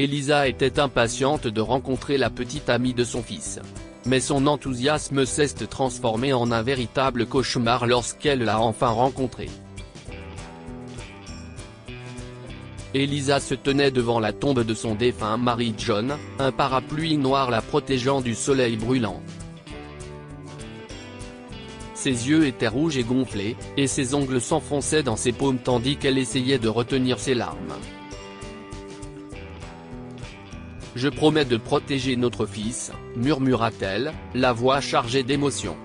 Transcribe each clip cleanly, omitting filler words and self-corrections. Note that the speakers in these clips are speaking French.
Elisa était impatiente de rencontrer la petite amie de son fils. Mais son enthousiasme s'est transformé en un véritable cauchemar lorsqu'elle l'a enfin rencontré. Elisa se tenait devant la tombe de son défunt mari John, un parapluie noir la protégeant du soleil brûlant. Ses yeux étaient rouges et gonflés, et ses ongles s'enfonçaient dans ses paumes tandis qu'elle essayait de retenir ses larmes. « Je promets de protéger notre fils », murmura-t-elle, la voix chargée d'émotion.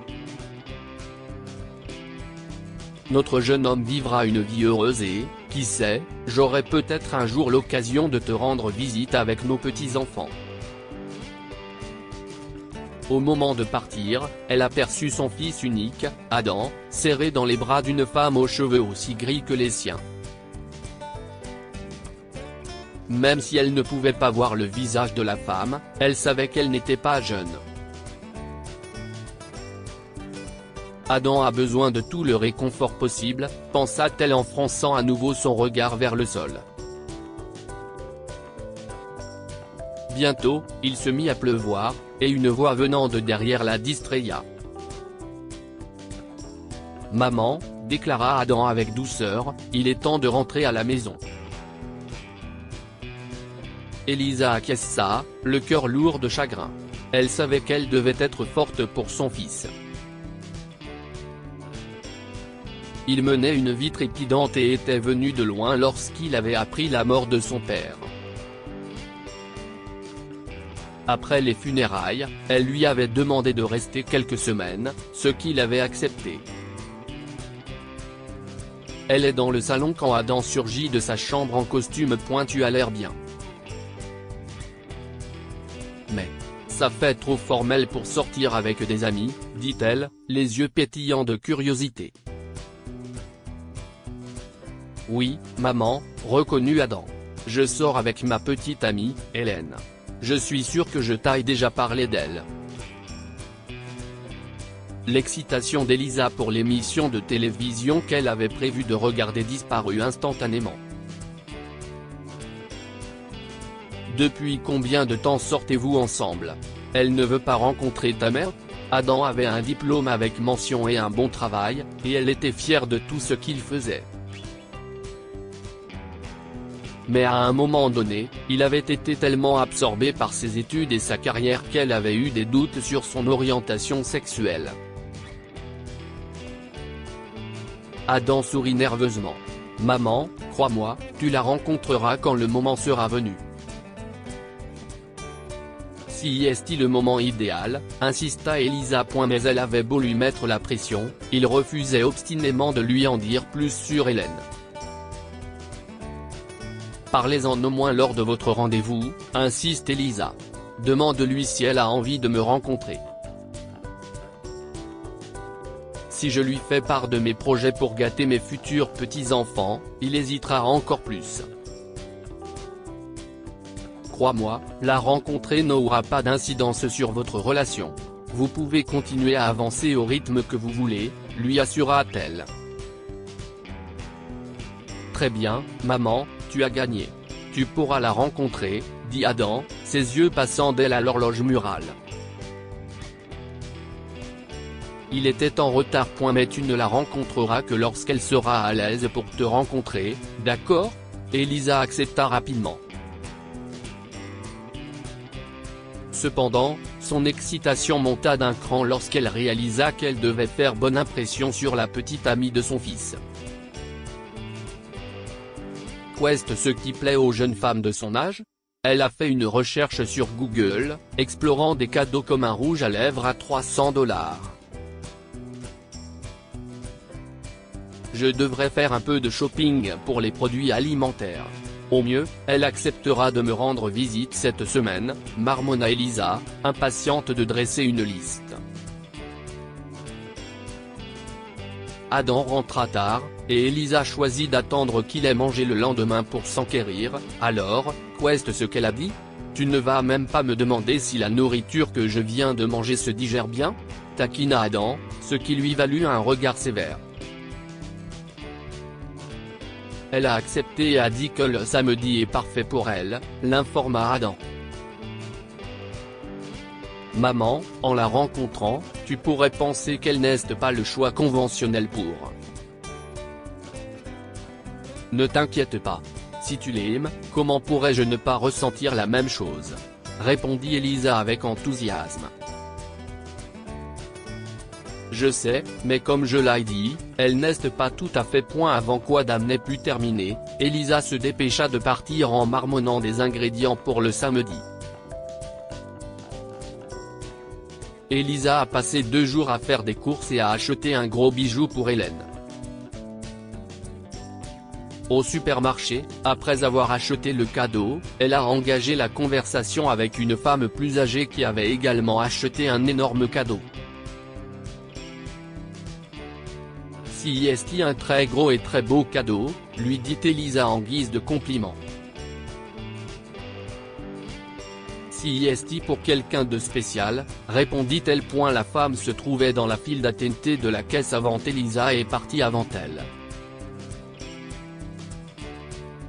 « Notre jeune homme vivra une vie heureuse et, qui sait, j'aurai peut-être un jour l'occasion de te rendre visite avec nos petits-enfants. » Au moment de partir, elle aperçut son fils unique, Adam, serré dans les bras d'une femme aux cheveux aussi gris que les siens. Même si elle ne pouvait pas voir le visage de la femme, elle savait qu'elle n'était pas jeune. Adam a besoin de tout le réconfort possible, pensa-t-elle en fronçant à nouveau son regard vers le sol. Bientôt, il se mit à pleuvoir, et une voix venant de derrière la distraya. « Maman, » déclara Adam avec douceur, « il est temps de rentrer à la maison. » Elisa acquiesça, le cœur lourd de chagrin. Elle savait qu'elle devait être forte pour son fils. Il menait une vie trépidante et était venu de loin lorsqu'il avait appris la mort de son père. Après les funérailles, elle lui avait demandé de rester quelques semaines, ce qu'il avait accepté. Elle est dans le salon quand Adam surgit de sa chambre en costume pointu à l'air bien. Mais, ça fait trop formel pour sortir avec des amis, dit-elle, les yeux pétillants de curiosité. Oui, maman, reconnut Adam. Je sors avec ma petite amie, Hélène. Je suis sûr que je t'ai déjà parlé d'elle. L'excitation d'Elisa pour l'émission de télévision qu'elle avait prévu de regarder disparut instantanément. Depuis combien de temps sortez-vous ensemble? Elle ne veut pas rencontrer ta mère? Adam avait un diplôme avec mention et un bon travail, et elle était fière de tout ce qu'il faisait. Mais à un moment donné, il avait été tellement absorbé par ses études et sa carrière qu'elle avait eu des doutes sur son orientation sexuelle. Adam sourit nerveusement. « Maman, crois-moi, tu la rencontreras quand le moment sera venu. » Si est-il le moment idéal, insista Elisa. Mais elle avait beau lui mettre la pression, il refusait obstinément de lui en dire plus sur Hélène. Parlez-en au moins lors de votre rendez-vous, insiste Elisa. Demande-lui si elle a envie de me rencontrer. Si je lui fais part de mes projets pour gâter mes futurs petits-enfants, il hésitera encore plus. Crois-moi, la rencontrer n'aura pas d'incidence sur votre relation. Vous pouvez continuer à avancer au rythme que vous voulez, lui assura-t-elle. Très bien, maman, tu as gagné. Tu pourras la rencontrer, dit Adam, ses yeux passant d'elle à l'horloge murale. Il était en retard. Mais tu ne la rencontreras que lorsqu'elle sera à l'aise pour te rencontrer, d'accord? Elisa accepta rapidement. Cependant, son excitation monta d'un cran lorsqu'elle réalisa qu'elle devait faire bonne impression sur la petite amie de son fils. Qu'est-ce ce qui plaît aux jeunes femmes de son âge? Elle a fait une recherche sur Google, explorant des cadeaux comme un rouge à lèvres à 300 $. Je devrais faire un peu de shopping pour les produits alimentaires. Au mieux, elle acceptera de me rendre visite cette semaine, marmonna Elisa, impatiente de dresser une liste. Adam rentra tard, et Elisa choisit d'attendre qu'il ait mangé le lendemain pour s'enquérir. Alors, qu'est-ce ce qu'elle a dit? Tu ne vas même pas me demander si la nourriture que je viens de manger se digère bien? Taquina Adam, ce qui lui valut un regard sévère. Elle a accepté et a dit que le samedi est parfait pour elle, l'informa Adam. Maman, en la rencontrant, tu pourrais penser qu'elle n'est pas le choix conventionnel pour. Ne t'inquiète pas. Si tu l'aimes, comment pourrais-je ne pas ressentir la même chose ? Répondit Elisa avec enthousiasme. Je sais, mais comme je l'ai dit, elle n'est pas tout à fait point avant qu'Adam n'ait pu terminer. Elisa se dépêcha de partir en marmonnant des ingrédients pour le samedi. Elisa a passé 2 jours à faire des courses et à acheter un gros bijou pour Hélène. Au supermarché, après avoir acheté le cadeau, elle a engagé la conversation avec une femme plus âgée qui avait également acheté un énorme cadeau. Si est un très gros et très beau cadeau, lui dit Elisa en guise de compliment. Si est pour quelqu'un de spécial, répondit-elle. La femme se trouvait dans la file d'attente de la caisse avant Elisa et est partie avant elle.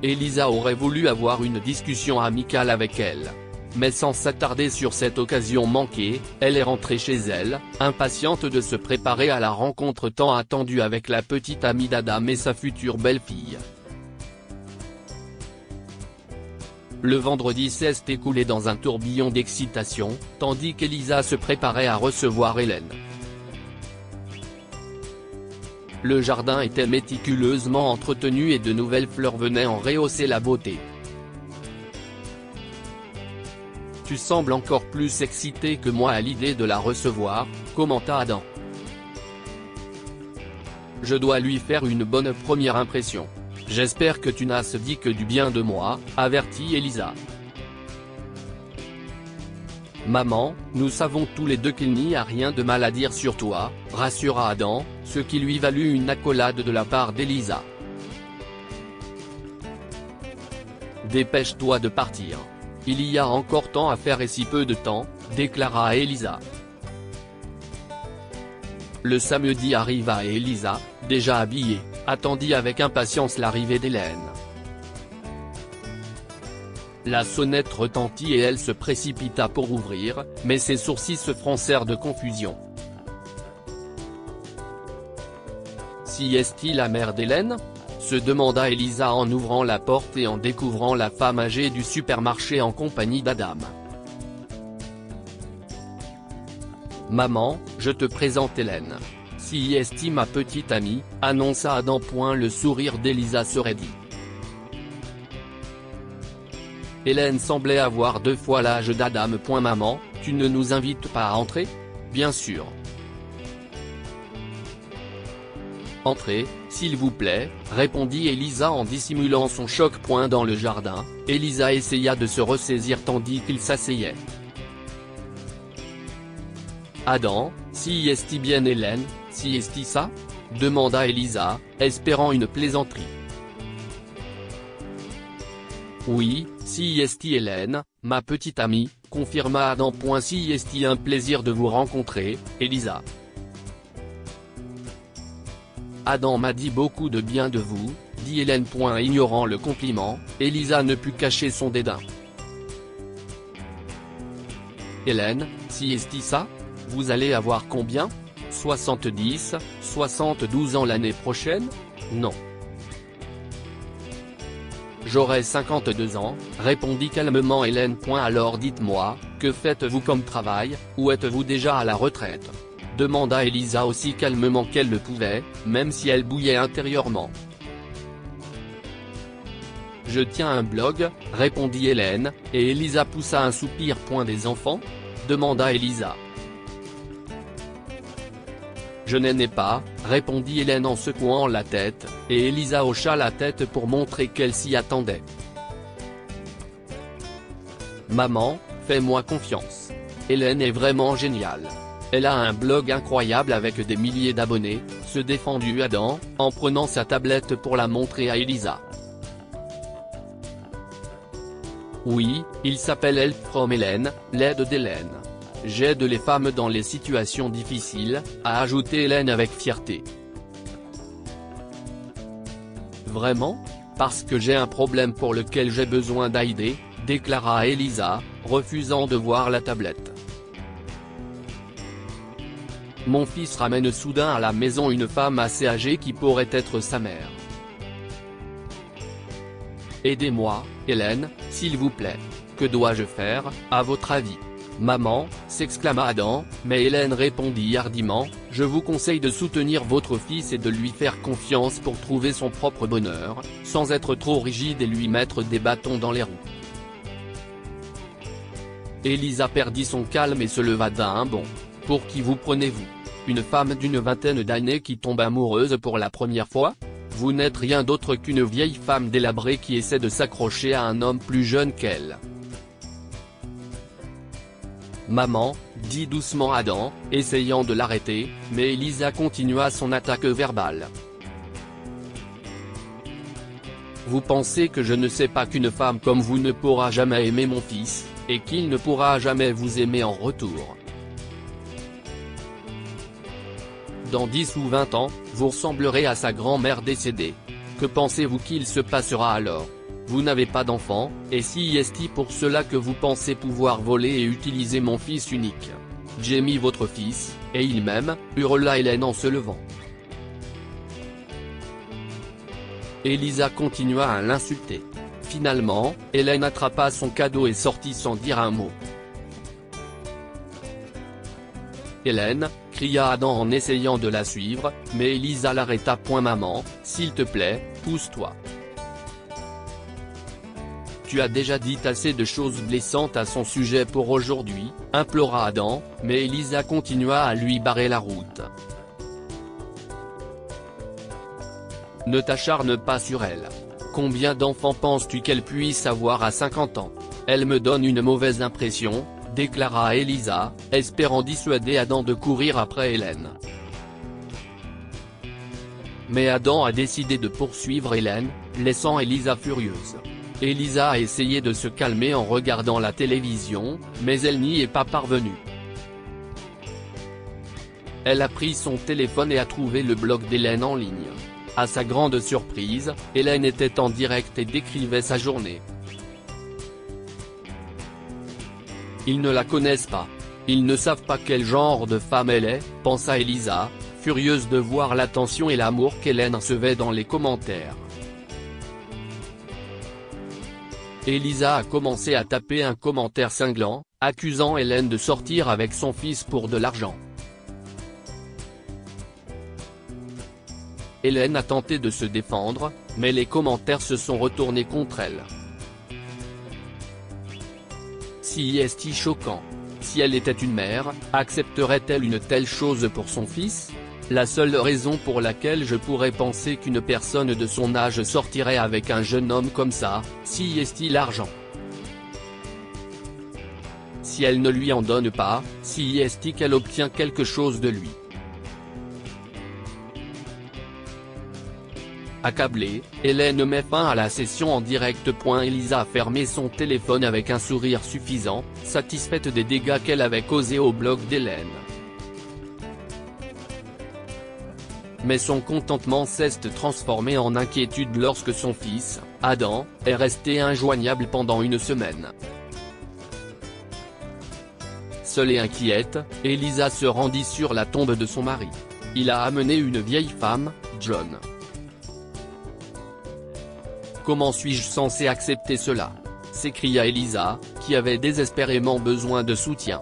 Elisa aurait voulu avoir une discussion amicale avec elle. Mais sans s'attarder sur cette occasion manquée, elle est rentrée chez elle, impatiente de se préparer à la rencontre tant attendue avec la petite amie d'Adam et sa future belle-fille. Le vendredi s'est écoulé dans un tourbillon d'excitation, tandis qu'Elisa se préparait à recevoir Hélène. Le jardin était méticuleusement entretenu et de nouvelles fleurs venaient en rehausser la beauté. Tu sembles encore plus excité que moi à l'idée de la recevoir, commenta Adam. Je dois lui faire une bonne première impression. J'espère que tu n'as dit que du bien de moi, avertit Elisa. Maman, nous savons tous les deux qu'il n'y a rien de mal à dire sur toi, rassura Adam, ce qui lui valut une accolade de la part d'Elisa. Dépêche-toi de partir. Il y a encore tant à faire et si peu de temps, déclara Elisa. Le samedi arriva et Elisa, déjà habillée, attendit avec impatience l'arrivée d'Hélène. La sonnette retentit et elle se précipita pour ouvrir, mais ses sourcils se froncèrent de confusion. Si est-il la mère d'Hélène ? Se demanda Elisa en ouvrant la porte et en découvrant la femme âgée du supermarché en compagnie d'Adam. Maman, je te présente Hélène. Si est ma petite amie, annonça Adam. Le sourire d'Elisa se raidit. Hélène semblait avoir 2 fois l'âge d'Adam. Maman, tu ne nous invites pas à entrer ? Bien sûr. Entrez, s'il vous plaît, répondit Elisa en dissimulant son choc. Dans le jardin, Elisa essaya de se ressaisir tandis qu'il s'asseyait. Adam, si est bien Hélène, si est ça ? Demanda Elisa, espérant une plaisanterie. Oui, si est Hélène, ma petite amie, confirma Adam. Si est un plaisir de vous rencontrer, Elisa. Adam m'a dit beaucoup de bien de vous, dit Hélène. Ignorant le compliment, Elisa ne put cacher son dédain. Hélène, si est ça ? Vous allez avoir combien ? 70, 72 ans l'année prochaine ? Non. J'aurai 52 ans, répondit calmement Hélène. Alors dites-moi, que faites-vous comme travail, ou êtes-vous déjà à la retraite ? Demanda Elisa aussi calmement qu'elle le pouvait, même si elle bouillait intérieurement. Je tiens un blog, répondit Hélène, et Elisa poussa un soupir. Des enfants ? Demanda Elisa. Je n'en ai pas, répondit Hélène en secouant la tête, et Elisa hocha la tête pour montrer qu'elle s'y attendait. Maman, fais-moi confiance. Hélène est vraiment géniale. Elle a un blog incroyable avec des milliers d'abonnés, se défendit Adam, en prenant sa tablette pour la montrer à Elisa. Oui, il s'appelle Help from Hélène, l'aide d'Hélène. J'aide les femmes dans les situations difficiles, a ajouté Hélène avec fierté. Vraiment ? Parce que j'ai un problème pour lequel j'ai besoin d'aider, déclara Elisa, refusant de voir la tablette. Mon fils ramène soudain à la maison une femme assez âgée qui pourrait être sa mère. Aidez-moi, Hélène, s'il vous plaît. Que dois-je faire, à votre avis ? Maman, s'exclama Adam, mais Hélène répondit hardiment, je vous conseille de soutenir votre fils et de lui faire confiance pour trouver son propre bonheur, sans être trop rigide et lui mettre des bâtons dans les roues. Elisa perdit son calme et se leva d'un bond. Pour qui vous prenez-vous ? Une femme d'une vingtaine d'années qui tombe amoureuse pour la première fois ? Vous n'êtes rien d'autre qu'une vieille femme délabrée qui essaie de s'accrocher à un homme plus jeune qu'elle. Maman, dit doucement Adam, essayant de l'arrêter, mais Elisa continua son attaque verbale. Vous pensez que je ne sais pas qu'une femme comme vous ne pourra jamais aimer mon fils, et qu'il ne pourra jamais vous aimer en retour. Dans 10 ou 20 ans, vous ressemblerez à sa grand-mère décédée. Que pensez-vous qu'il se passera alors ? Vous n'avez pas d'enfant, et si est-il pour cela que vous pensez pouvoir voler et utiliser mon fils unique ? Gémit votre fils, et il m'aime, hurla Hélène en se levant. Elisa continua à l'insulter. Finalement, Hélène attrapa son cadeau et sortit sans dire un mot. Hélène, cria Adam en essayant de la suivre, mais Elisa l'arrêta. Maman, s'il te plaît, pousse-toi. Tu as déjà dit assez de choses blessantes à son sujet pour aujourd'hui, implora Adam, mais Elisa continua à lui barrer la route. Ne t'acharne pas sur elle. Combien d'enfants penses-tu qu'elle puisse avoir à 50 ans ? Elle me donne une mauvaise impression, déclara Elisa, espérant dissuader Adam de courir après Hélène. Mais Adam a décidé de poursuivre Hélène, laissant Elisa furieuse. Elisa a essayé de se calmer en regardant la télévision, mais elle n'y est pas parvenue. Elle a pris son téléphone et a trouvé le blog d'Hélène en ligne. À sa grande surprise, Hélène était en direct et décrivait sa journée. Ils ne la connaissent pas. Ils ne savent pas quel genre de femme elle est, pensa Elisa, furieuse de voir l'attention et l'amour qu'Hélène recevait dans les commentaires. Elisa a commencé à taper un commentaire cinglant, accusant Hélène de sortir avec son fils pour de l'argent. Hélène a tenté de se défendre, mais les commentaires se sont retournés contre elle. Si est-il choquant. Si elle était une mère, accepterait-elle une telle chose pour son fils ? La seule raison pour laquelle je pourrais penser qu'une personne de son âge sortirait avec un jeune homme comme ça, si est-il l'argent. Si elle ne lui en donne pas, si est-il qu'elle obtient quelque chose de lui. Accablée, Hélène met fin à la session en direct. Elisa a fermé son téléphone avec un sourire suffisant, satisfaite des dégâts qu'elle avait causés au blog d'Hélène. Mais son contentement s'est transformé en inquiétude lorsque son fils, Adam, est resté injoignable pendant une semaine. Seule et inquiète, Elisa se rendit sur la tombe de son mari. Il a amené une vieille femme, John. Comment suis-je censé accepter cela ? S'écria Elisa, qui avait désespérément besoin de soutien.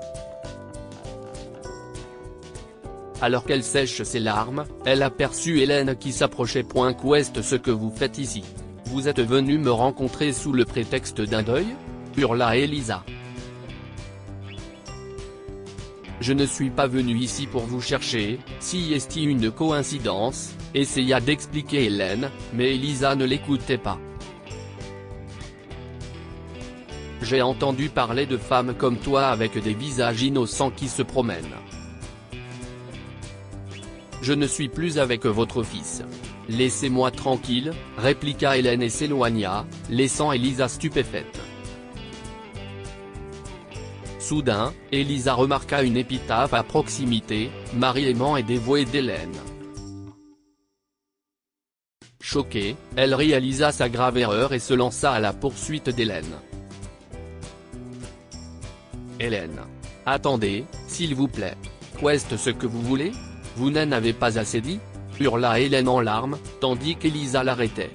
Alors qu'elle sèche ses larmes, elle aperçut Hélène qui s'approchait. Qu'est ce que vous faites ici ? Vous êtes venu me rencontrer sous le prétexte d'un deuil ? Hurla Elisa. Je ne suis pas venu ici pour vous chercher, si est-il une coïncidence, essaya d'expliquer Hélène, mais Elisa ne l'écoutait pas. J'ai entendu parler de femmes comme toi avec des visages innocents qui se promènent. Je ne suis plus avec votre fils. Laissez-moi tranquille, répliqua Hélène et s'éloigna, laissant Elisa stupéfaite. Soudain, Elisa remarqua une épitaphe à proximité, Marie aimant et dévouée d'Hélène. Choquée, elle réalisa sa grave erreur et se lança à la poursuite d'Hélène. Hélène. Attendez, s'il vous plaît. Qu'est-ce ce que vous voulez? Vous n'en avez pas assez dit? Hurla Hélène en larmes, tandis qu'Elisa l'arrêtait.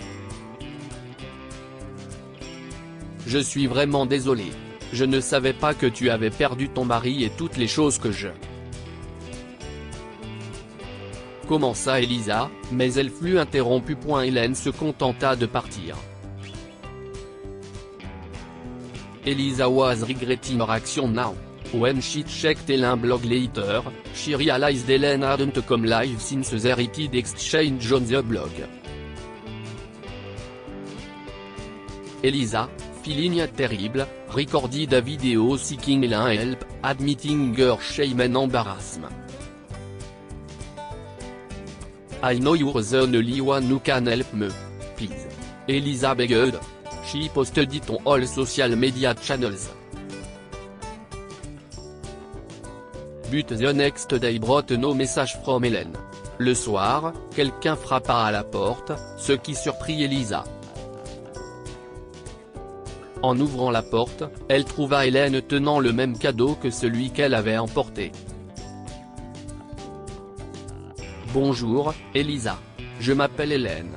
Je suis vraiment désolée. Je ne savais pas que tu avais perdu ton mari et toutes les choses que je... Commença Elisa, mais elle fut interrompue. Hélène se contenta de partir. Elisa was regretting her action now. When she checked Hélène blog later, she realized Hélène hadn't come live since the heated exchange on the blog. Elisa, feeling terrible, recorded a video seeking Hélène help, admitting her shame and embarrassment. I know you're the only one who can help me. Please. Elisa begged. She posted it on all social media channels. But the next day brought no message from Hélène. Le soir, quelqu'un frappa à la porte, ce qui surprit Elisa. En ouvrant la porte, elle trouva Hélène tenant le même cadeau que celui qu'elle avait emporté. Bonjour, Elisa. Je m'appelle Hélène.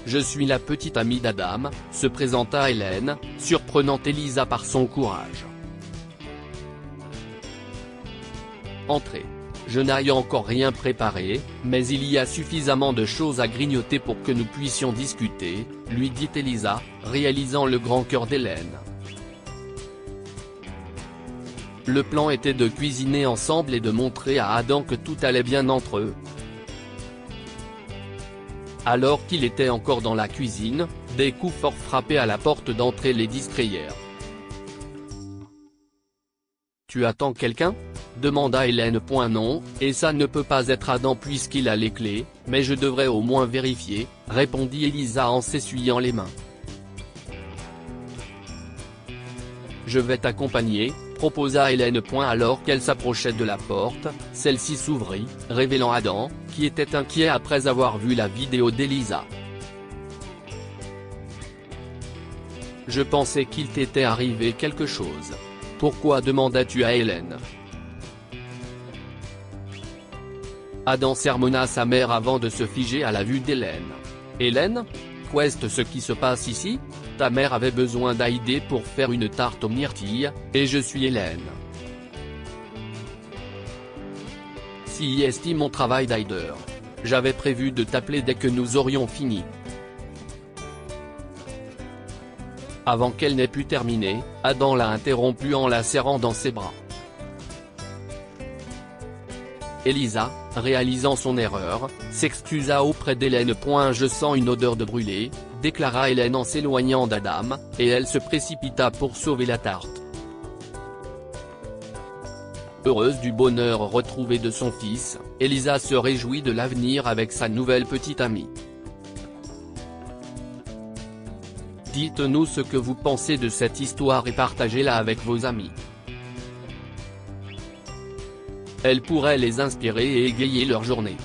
Je suis la petite amie d'Adam, se présenta Hélène, surprenant Elisa par son courage. Entrez. Je n'ai encore rien préparé, mais il y a suffisamment de choses à grignoter pour que nous puissions discuter, lui dit Elisa, réalisant le grand cœur d'Hélène. Le plan était de cuisiner ensemble et de montrer à Adam que tout allait bien entre eux. Alors qu'il était encore dans la cuisine, des coups forts frappaient à la porte d'entrée les distrayèrent. « Tu attends quelqu'un ?» demanda Hélène. Non, et ça ne peut pas être Adam puisqu'il a les clés, mais je devrais au moins vérifier, répondit Elisa en s'essuyant les mains. Je vais t'accompagner, proposa Hélène. Alors qu'elle s'approchait de la porte, celle-ci s'ouvrit, révélant Adam, qui était inquiet après avoir vu la vidéo d'Elisa. Je pensais qu'il t'était arrivé quelque chose. Pourquoi demandas-tu à Hélène? Adam sermonna sa mère avant de se figer à la vue d'Hélène. Hélène? Qu'est-ce ce qui se passe ici? Ta mère avait besoin d'aider pour faire une tarte aux myrtilles, et je suis Hélène. Si estime mon travail d'aider. J'avais prévu de t'appeler dès que nous aurions fini. Avant qu'elle n'ait pu terminer, Adam l'a interrompue en la serrant dans ses bras. Elisa, réalisant son erreur, s'excusa auprès d'Hélène. Je sens une odeur de brûlé, déclara Hélène en s'éloignant d'Adam, et elle se précipita pour sauver la tarte. Heureuse du bonheur retrouvé de son fils, Elisa se réjouit de l'avenir avec sa nouvelle petite amie. Dites-nous ce que vous pensez de cette histoire et partagez-la avec vos amis. Elle pourrait les inspirer et égayer leur journée.